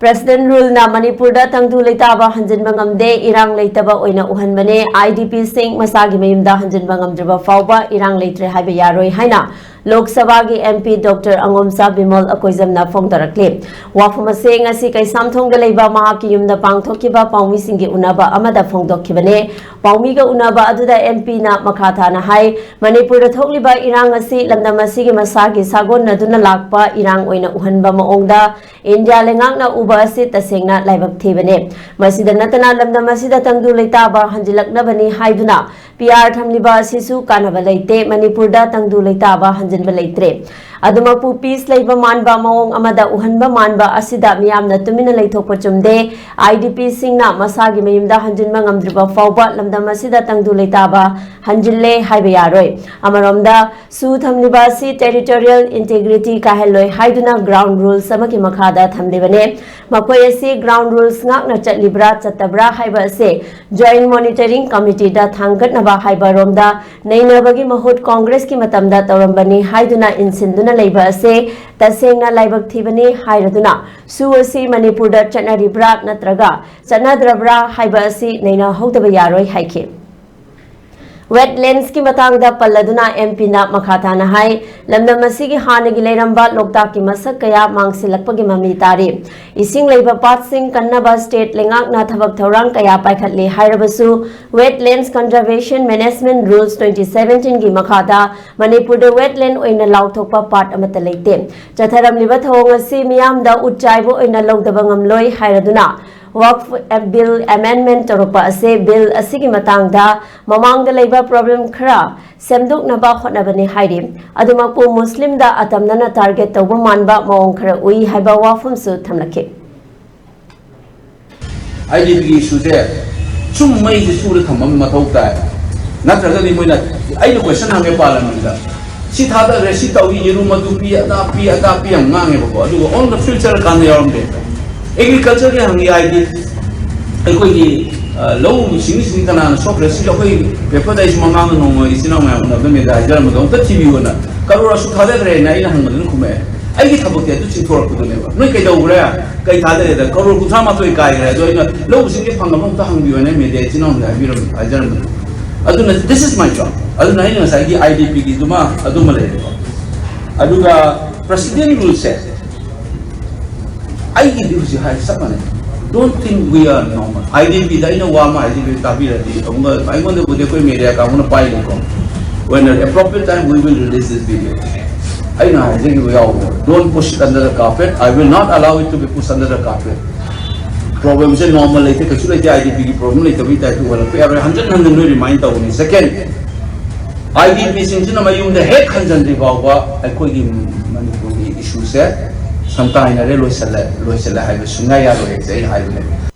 President rule na Manipur da tangdu leitaba hanjinba ngamde irang leitaba oina uhanbane IDP sing masagi mayumda hanjinba ngamdriba fauba irang leitre haiba yaroi haina Lok Sabha ki MP Dr. A.Bimol akoizamna phongdarakle wafuma se ngasi kai samthongda leiba mahaki yumda pangthokiba paumi singi unaba amada phongdokhibane paumi ga unaba aduda MP na makhatha na hai Manipur da thokliba irang asi lamdam asigi masagi sagon naduna lakpa irang oina uhanba maongda India lengak na uba asi tasengna laibak thibane masida natana lamdam asida tangdu leitaba hanjilakna bani haiduna PR thamliba asisu kanaba leite Manipur da tangdu leitaba hanjinba leitre adumapu peace leiba manba maong amada uhanba manba asida miyamna tumina leithokpa chumde IDP singna masagi mayumda hanjinba ngamdriba fauba lamdam asida tangdu leitaba hanjille haiba yaroi amaromda su thamliba si territorial integrity kaheloi haiduna ground rules amaki makhada thamlibane makoi asi ground rules ngakna chatlibra chatabra haiba ase joint monitoring committee da thangatnaba haiba romda neinabagi mahut congress ki matamda tawrambani haiduna insinduna leiba ase tasengna laibak thibani hairaduna su asi Manipur da chanaribra natraga chanadrabra haiba asi neina hogdaba yaroi haike Wetlands ki matangda palladuna MP na makhatha na hai lamdam asigi hanagi leiramba lokta ki masak kaya mangsilakpagi mami tari ising leiba pat sing kannaba state lengak na thabak thorang kaya paikhatle hairabasu Wetlands Conservation Management Rules 2017 ki makhatha Manipur da wetland oina lauthokpa part amata leite chatharam liba thong asi miyamda utchaibo oina logdaba ngamloi hairaduna Work Bill Amendment Toropa ase Bill asigi matangda mamangda leiba problem khara semduk naba khotnabani hairi adumapu Muslim da atamnana target tawba manba maong khara ui haiba wafum su thamlakhe IDP issue se sum mai de sura thamam mathau ta natraga ni moina ai no question hange parliament da si thada resi tawi yeru madu pi ada pi ngange bo adu on the future kan yarum de agriculture ke hangi ID koi ki low sing kana shop resi koi paper da is mamang no isina ma na me da jar ma ta tv wona karura su thada re na ina hang ma khume ai ki thabok te tu chi thor ku ne ba noi kai da ura kai thada re da karura ku thama toi kai re do ina low sing ke phang ma ta hang bi wona me de isina ma bi ro ajar ma aduna this is my job aduna ina sai ki IDP ki duma aduma le aduga president rule says I give you don't think we are normal. IDP, I know Wama, IDP, I want to put a media, I want to buy it. When at appropriate time, we will release this video. I know, I think we all don't push it under the carpet. I will not allow it to be pushed under the carpet. Problems are normal, like the IDP problem, like the Vita to 100 remind the second. IDP, since the head Hanjandi Baba, I could give Manipuri issues there. Sometimes I loisala hai sunaya lo exai hai